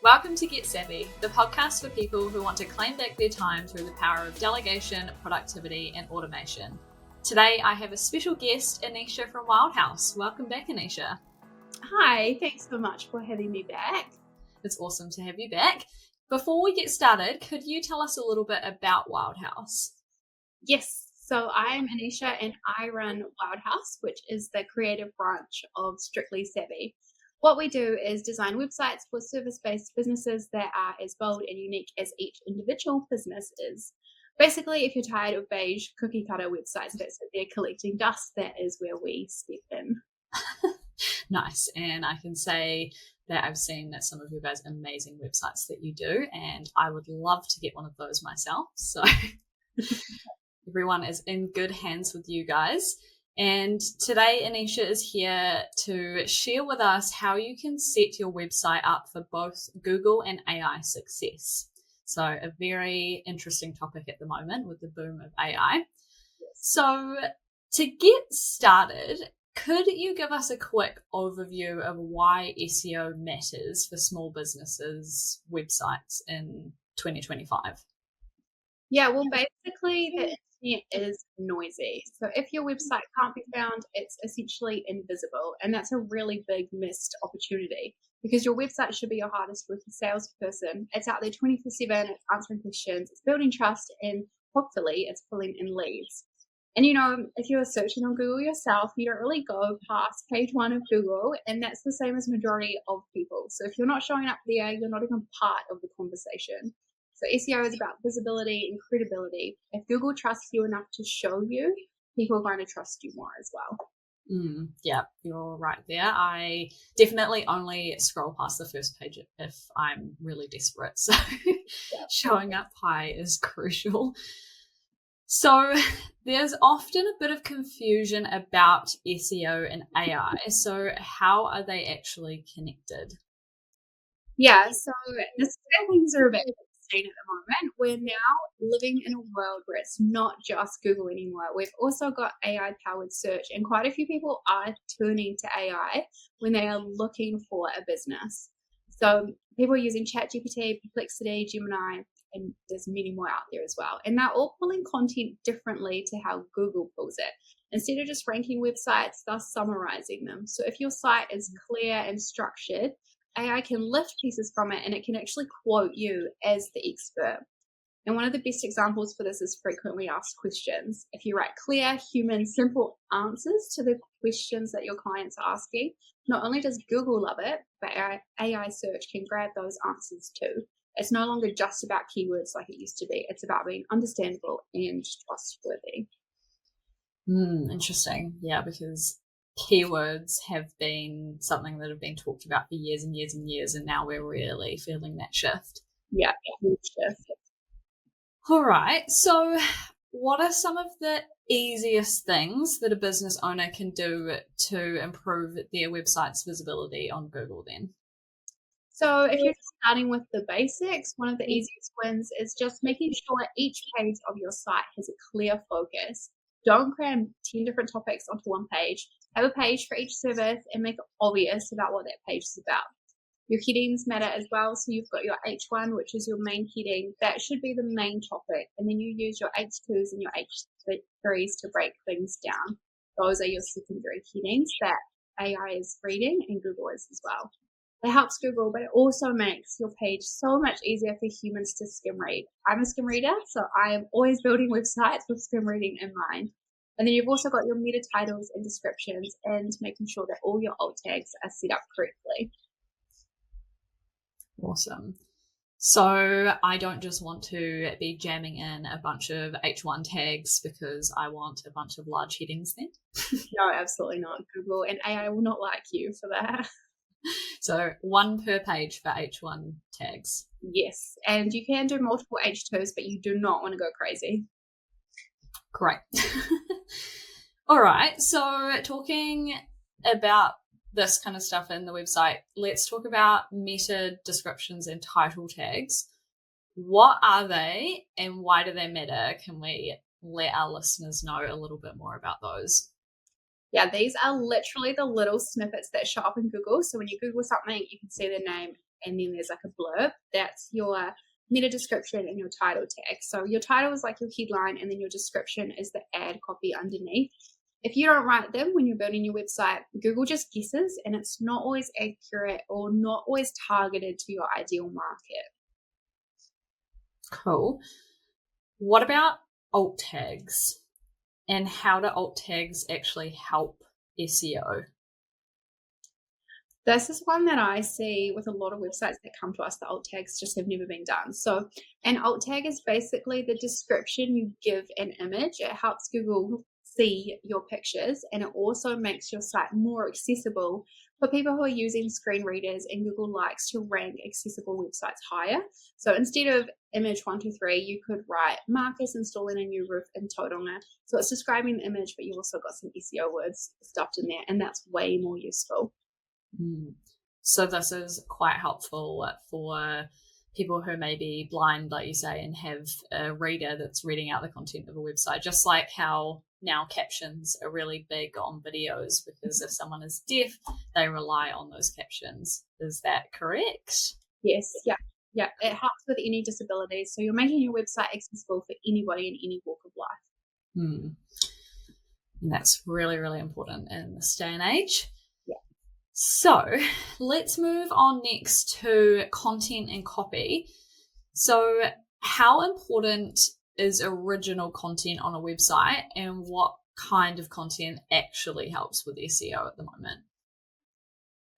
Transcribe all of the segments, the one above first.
Welcome to Get Savvy, the podcast for people who want to claim back their time through the power of delegation, productivity, and automation. Today, I have a special guest, Anesha from Wildhouse. Welcome back, Anesha. Hi, thanks so much for having me back. It's awesome to have you back. Before we get started, could you tell us a little bit about Wildhouse? Yes, so I'm Anesha and I run Wildhouse, which is the creative branch of Strictly Savvy. What we do is design websites for service-based businesses that are as bold and unique as each individual business is. Basically, if you're tired of beige cookie-cutter websites that sit there collecting dust, that is where we step in. Nice. And I can say that I've seen some of your guys' amazing websites that you do, and I would love to get one of those myself. So everyone is in good hands with you guys. And today, Anesha is here to share with us how you can set your website up for both Google and AI success. So a very interesting topic at the moment with the boom of AI. So to get started, could you give us a quick overview of why SEO matters for small businesses' websites in 2025? Yeah, well, basically the internet is noisy. So if your website can't be found, it's essentially invisible. And that's a really big missed opportunity because your website should be your hardest working salesperson. It's out there 24/7, it's answering questions, it's building trust, and hopefully it's pulling in leads. And if you're searching on Google yourself, you don't really go past page 1 of Google, and that's the same as majority of people. So if you're not showing up there, you're not even part of the conversation. So SEO is about visibility and credibility. If Google trusts you enough to show you, people are going to trust you more as well. Yeah, you're right there. I definitely only scroll past the first page if I'm really desperate. So showing up high is crucial. So there's often a bit of confusion about SEO and AI. So how are they actually connected? Yeah, so this is where things are a bit insane at the moment. We're now living in a world where it's not just Google anymore. We've also got AI-powered search, and quite a few people are turning to AI when they are looking for a business. So people are using ChatGPT, Perplexity, Gemini, and there's many more out there as well. And they're all pulling content differently to how Google pulls it. Instead of just ranking websites, they're summarizing them. So if your site is clear and structured, AI can lift pieces from it and it can actually quote you as the expert. And one of the best examples for this is frequently asked questions. If you write clear, human, simple answers to the questions that your clients are asking, not only does Google love it, but AI search can grab those answers too. It's no longer just about keywords like it used to be. It's about being understandable and trustworthy. Interesting. Yeah, because keywords have been something that have been talked about for years and years and years, and now we're really feeling that shift. Yeah, huge shift. All right. So what are some of the easiest things that a business owner can do to improve their website's visibility on Google then? So if you're starting with the basics, one of the easiest wins is just making sure each page of your site has a clear focus. Don't cram 10 different topics onto one page. Have a page for each service and make it obvious about what that page is about. Your headings matter as well. So you've got your H1, which is your main heading. That should be the main topic. And then you use your H2s and your H3s to break things down. Those are your secondary headings that AI is reading and Google is as well. It helps Google, but it also makes your page so much easier for humans to skim read. I'm a skim reader, so I am always building websites with skim reading in mind. And then you've also got your meta titles and descriptions and making sure that all your alt tags are set up correctly. Awesome. So I don't just want to be jamming in a bunch of H1 tags because I want a bunch of large headings then? No, absolutely not. Google and AI will not like you for that. So one per page for H1 tags. Yes, and you can do multiple H2s, but you do not want to go crazy. Great. All right, so talking about this kind of stuff in the website, let's talk about meta descriptions and title tags. What are they and why do they matter? Can we let our listeners know a little bit more about those? Yeah, these are literally the little snippets that show up in Google. So when you Google something, you can see their name and then there's like a blurb. That's your meta description and your title tag. So your title is like your headline, and then your description is the ad copy underneath. If you don't write them when you're building your website, Google just guesses, and it's not always accurate or not always targeted to your ideal market. Cool. What about alt tags, and how do alt tags actually help SEO? This is one that I see with a lot of websites that come to us. The alt tags just have never been done. So an alt tag is basically the description you give an image. It helps Google see your pictures, and it also makes your site more accessible for people who are using screen readers, and Google likes to rank accessible websites higher. So instead of image 123, you could write Marcus installing a new roof in Tauranga. So it's describing the image, but you also got some SEO words stuffed in there, and that's way more useful. So this is quite helpful for people who may be blind, like you say, and have a reader that's reading out the content of a website, just like how now captions are really big on videos, because if someone is deaf, they rely on those captions. Is that correct? Yes. Yeah. It helps with any disabilities. So you're making your website accessible for anybody in any walk of life. And that's really, really important in this day and age. Yeah. So let's move on next to content and copy. So how important is original content on a website, and what kind of content actually helps with SEO at the moment?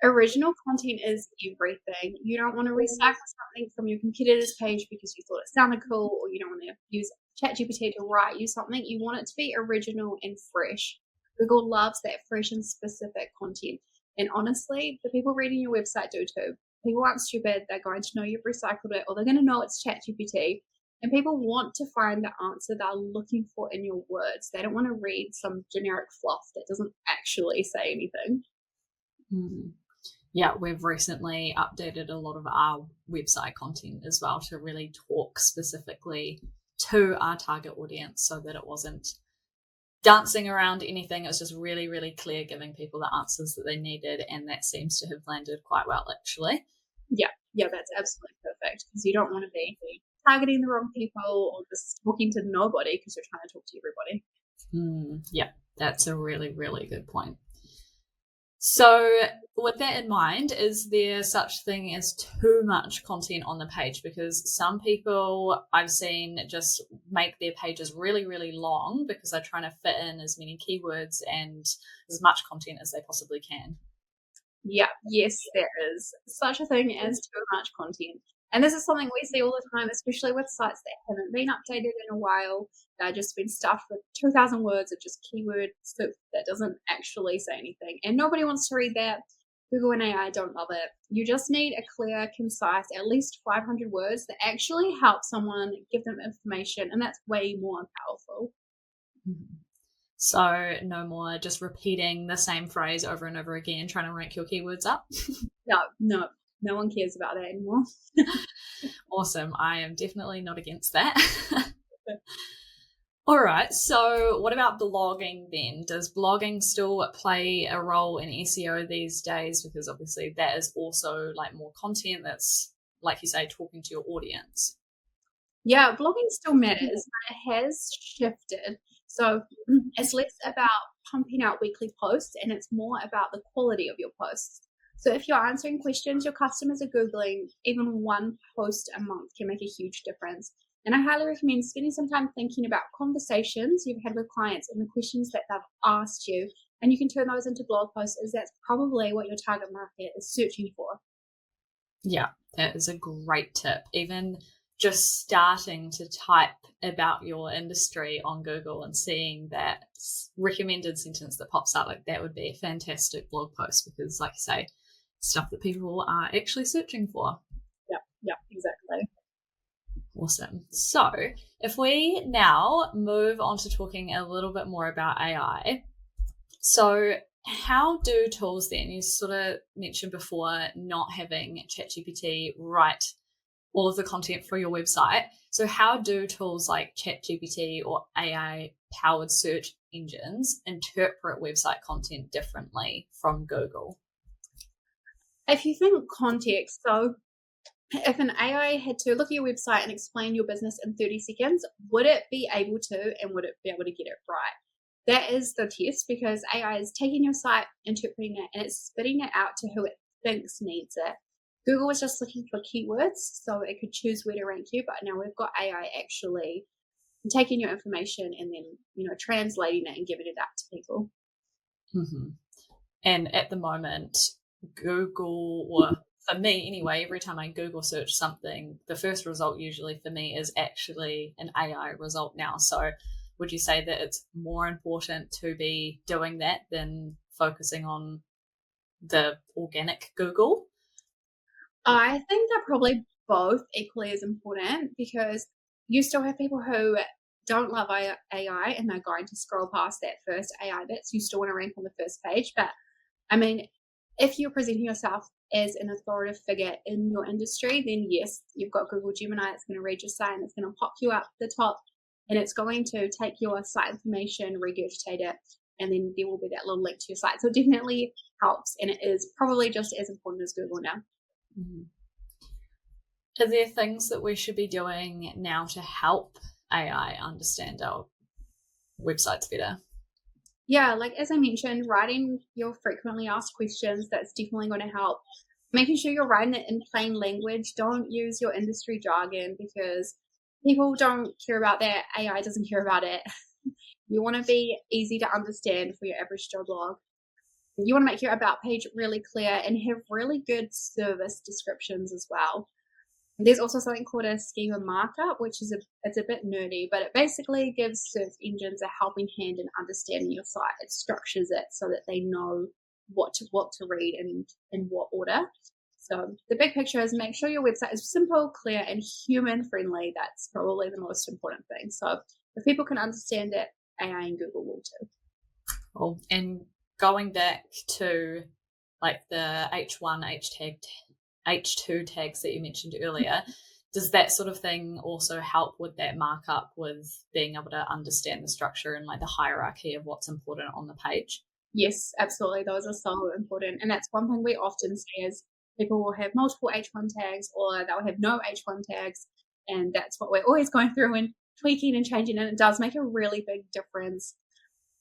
Original content is everything. You don't want to recycle something from your competitor's page because you thought it sounded cool, or you don't want to use ChatGPT to write you something. You want it to be original and fresh. Google loves that fresh and specific content. And honestly, the people reading your website do too. People aren't stupid. They're going to know you've recycled it, or they're going to know it's ChatGPT. And people want to find the answer they're looking for in your words. They don't want to read some generic fluff that doesn't actually say anything. Yeah, we've recently updated a lot of our website content as well to really talk specifically to our target audience, so that it wasn't dancing around anything. It was just really, really clear, giving people the answers that they needed, and that seems to have landed quite well, actually. Yeah, that's absolutely perfect, because you don't want to be targeting the wrong people or just talking to nobody because you're trying to talk to everybody. Yeah, that's a really, really good point. So with that in mind, is there such thing as too much content on the page? Because some people I've seen just make their pages really, really long because they're trying to fit in as many keywords and as much content as they possibly can. Yeah, yes, there is such a thing as too much content. And this is something we see all the time, especially with sites that haven't been updated in a while. They've just been stuffed with 2,000 words of just keyword soup that doesn't actually say anything. And nobody wants to read that. Google and AI don't love it. You just need a clear, concise, at least 500 words that actually help someone, give them information, and that's way more powerful. So no more just repeating the same phrase over and over again, trying to rank your keywords up. No one cares about that anymore. Awesome. I am definitely not against that. All right. So what about blogging then? Does blogging still play a role in SEO these days? Because obviously that is also like more content that's, like you say, talking to your audience. Yeah, blogging still matters, but it has shifted. So it's less about pumping out weekly posts, and it's more about the quality of your posts. So if you're answering questions your customers are Googling, even one post a month can make a huge difference. And I highly recommend spending some time thinking about conversations you've had with clients and the questions that they've asked you. And you can turn those into blog posts, as that's probably what your target market is searching for. Yeah, that is a great tip. Even just starting to type about your industry on Google and seeing that recommended sentence that pops up, like that would be a fantastic blog post, because like you say, stuff that people are actually searching for. Yeah, exactly. Awesome. So if we now move on to talking a little bit more about AI. So how do tools then, you sort of mentioned before not having ChatGPT write all of the content for your website. So how do tools like ChatGPT or AI-powered search engines interpret website content differently from Google? If you think context, so If an AI had to look at your website and explain your business in 30 seconds, would it be able to, and would it be able to get it right? That is the test, because AI is taking your site, interpreting it, and it's spitting it out to who it thinks needs it. Google was just looking for keywords so it could choose where to rank you, but now we've got AI actually taking your information and then, translating it and giving it out to people. Mm-hmm. And at the moment, Google, or for me anyway, every time I Google search something, the first result usually for me is actually an AI result now. So would you say that it's more important to be doing that than focusing on the organic Google? I think they're probably both equally as important, because you still have people who don't love AI and they're going to scroll past that first AI bit. So you still want to rank on the first page. But I mean, if you're presenting yourself as an authoritative figure in your industry, then yes, you've got Google Gemini. It's going to read your site and it's going to pop you up the top, and it's going to take your site information, regurgitate it, and then there will be that little link to your site. So it definitely helps, and it is probably just as important as Google now. Mm-hmm. Are there things that we should be doing now to help AI understand our websites better? Yeah, like as I mentioned, writing your frequently asked questions, that's definitely going to help. Making sure you're writing it in plain language. Don't use your industry jargon, because people don't care about that. AI doesn't care about it. You want to be easy to understand for your average Joe blog. You want to make your about page really clear and have really good service descriptions as well. There's also something called a schema markup, which is it's a bit nerdy, but it basically gives search engines a helping hand in understanding your site. It structures it so that they know what to read and in what order. So the big picture is make sure your website is simple, clear, and human friendly. That's probably the most important thing. So if people can understand it, AI and Google will too. Well, and going back to like the H1, H2 tags that you mentioned earlier, does that sort of thing also help with that markup, with being able to understand the structure and like the hierarchy of what's important on the page? Yes, absolutely. Those are so important. And that's one thing we often see is people will have multiple H1 tags, or they'll have no H1 tags. And that's what we're always going through and tweaking and changing. And it does make a really big difference.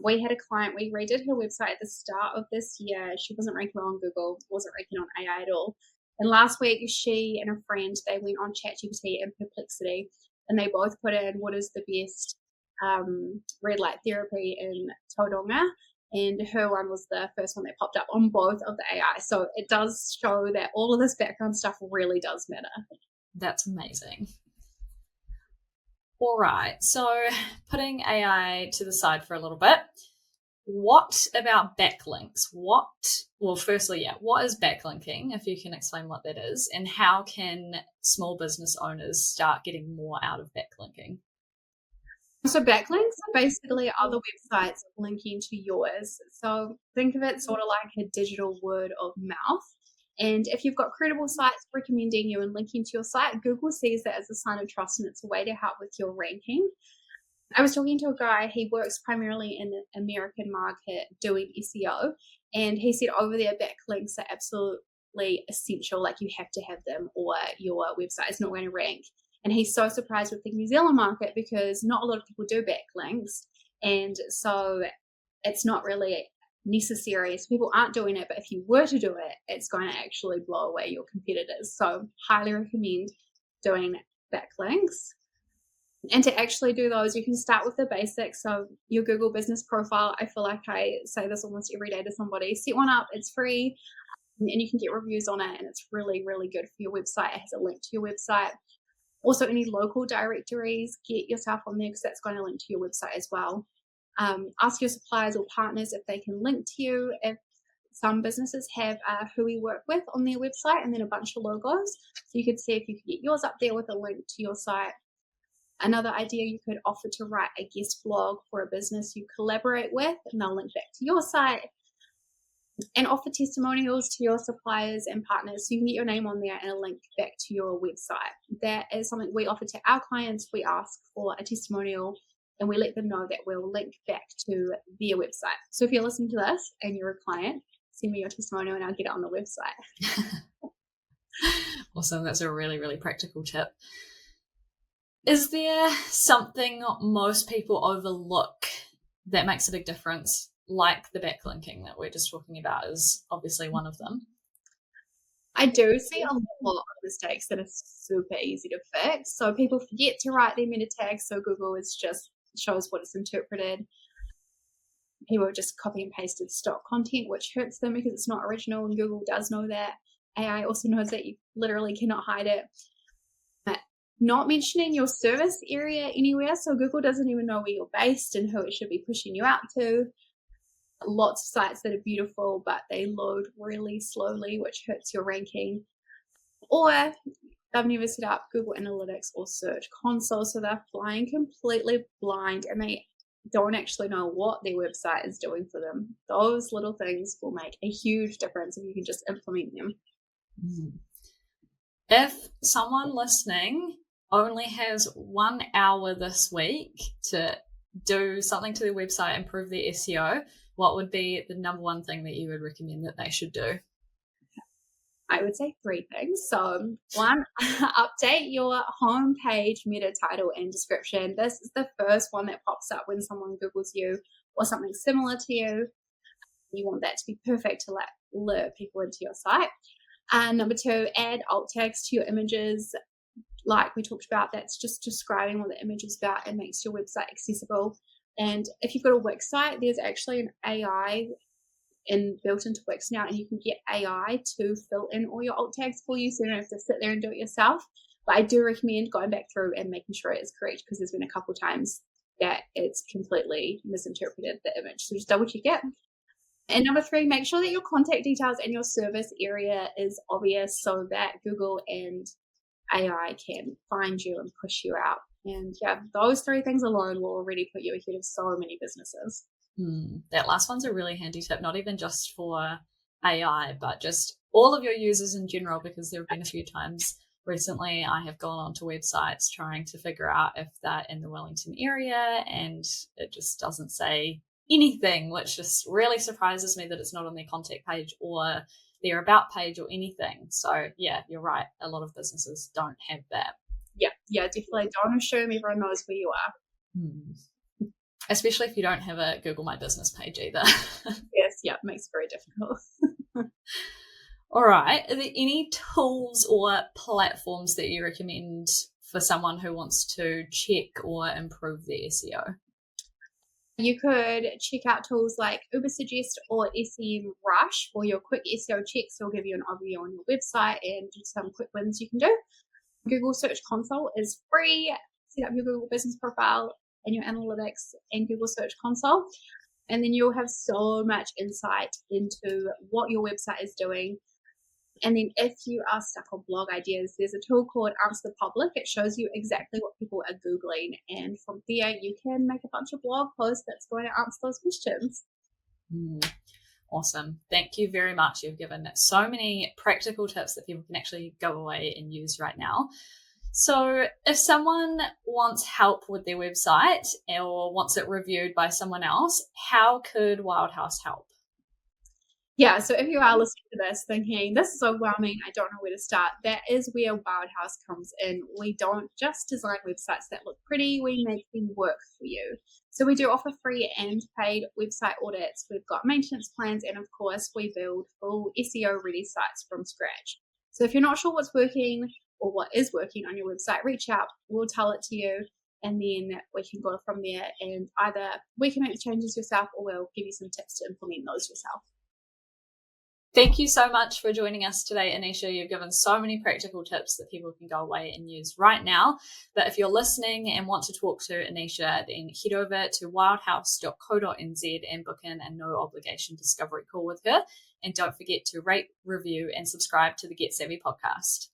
We had a client, we redid her website at the start of this year. She wasn't ranking on Google, wasn't ranking on AI at all. And last week, she and a friend, they went on ChatGPT and Perplexity, and they both put in what is the best red light therapy in Tauranga, and her one was the first one that popped up on both of the AI. So it does show that all of this background stuff really does matter. That's amazing. All right, so putting AI to the side for a little bit, what about backlinks? Firstly, what is backlinking, if you can explain what that is, and how can small business owners start getting more out of backlinking? So backlinks are basically other websites linking to yours. So think of it sort of like a digital word of mouth. And if you've got credible sites recommending you and linking to your site, Google sees that as a sign of trust, and it's a way to help with your ranking. I was talking to a guy, he works primarily in the American market doing SEO, and he said over there backlinks are absolutely essential. Like you have to have them or your website is not going to rank. And he's so surprised with the New Zealand market, because not a lot of people do backlinks. And so it's not really necessary. So people aren't doing it, but if you were to do it, it's going to actually blow away your competitors. So highly recommend doing backlinks. And to actually do those, you can start with the basics of your Google business profile. I feel like I say this almost every day to somebody. Set one up, it's free, and you can get reviews on it, and it's really, really good for your website. It has a link to your website. Also, any local directories, get yourself on there, because that's going to link to your website as well. Ask your suppliers or partners if they can link to you. If some businesses have who we work with on their website and then a bunch of logos, so you could see if you could get yours up there with a link to your site. Another idea, you could offer to write a guest blog for a business you collaborate with, and they'll link back to your site. And offer testimonials to your suppliers and partners, so you can get your name on there and a link back to your website. That is something we offer to our clients. We ask for a testimonial and we let them know that we'll link back to their website. So if you're listening to this and you're a client, send me your testimonial and I'll get it on the website. Awesome. That's a really, really practical tip. Is there something most people overlook that makes a big difference, like the backlinking that we're just talking about is obviously one of them? I do see a lot of mistakes that are super easy to fix. So people forget to write their meta tags, so Google is just shows what it's interpreted. People have just copy and pasted stock content, which hurts them because it's not original, and Google does know that. AI also knows that you literally cannot hide it. But not mentioning your service area anywhere, so Google doesn't even know where you're based and who it should be pushing you out to. Lots of sites that are beautiful, but they load really slowly, which hurts your ranking. Or they've never set up Google Analytics or Search Console, so they're flying completely blind and they don't actually know what their website is doing for them. Those little things will make a huge difference if you can just implement them. If someone listening only has 1 hour this week to do something to their website, improve their SEO, what would be the number one thing that you would recommend that they should do? I would say 3 things. So 1, update your homepage meta title and description. This is the first one that pops up when someone Googles you or something similar to you. You want that to be perfect to lure people into your site. Number 2, add alt tags to your images. Like we talked about, that's just describing what the image is about and makes your website accessible. And if you've got a Wix site, there's actually an AI built into Wix now, and you can get AI to fill in all your alt tags for you, so you don't have to sit there and do it yourself. But I do recommend going back through and making sure it is correct, because there's been a couple times that it's completely misinterpreted the image. So just double check it. And number 3, make sure that your contact details and your service area is obvious so that Google and AI can find you and push you out. And yeah, those 3 things alone will already put you ahead of so many businesses. That last one's a really handy tip, not even just for AI, but just all of your users in general, because there have been a few times recently I have gone onto websites trying to figure out if they're in the Wellington area, and it just doesn't say anything, which just really surprises me that it's not on their contact page or their about page or anything. So yeah, you're right. A lot of businesses don't have that. Yeah, definitely. Don't assume everyone knows where you are. Especially if you don't have a Google My Business page either. Yes, yeah, it makes it very difficult. All right. Are there any tools or platforms that you recommend for someone who wants to check or improve their SEO? You could check out tools like Ubersuggest or SEMrush for your quick SEO checks. They'll give you an overview on your website and just some quick wins you can do. Google Search Console is free. Set up your Google Business profile and your analytics and Google Search Console, and then you'll have so much insight into what your website is doing. And then if you are stuck on blog ideas, there's a tool called Answer the Public. It shows you exactly what people are Googling, and from there you can make a bunch of blog posts that's going to answer those questions. Awesome. Thank you very much. You've given so many practical tips that people can actually go away and use right now. So if someone wants help with their website or wants it reviewed by someone else, how could Wildhouse help? Yeah, so if you are listening to this thinking, this is overwhelming, I don't know where to start, that is where Wildhouse comes in. We don't just design websites that look pretty, we make them work for you. So we do offer free and paid website audits. We've got maintenance plans, and of course, we build full SEO-ready sites from scratch. So if you're not sure what's working or what is working on your website, reach out, we'll tell it to you, and then we can go from there, and either we can make the changes yourself or we'll give you some tips to implement those yourself. Thank you so much for joining us today, Anesha. You've given so many practical tips that people can go away and use right now. But if you're listening and want to talk to Anesha, then head over to wildhouse.co.nz and book in a no obligation discovery call with her. And don't forget to rate, review, and subscribe to the Get Savvy podcast.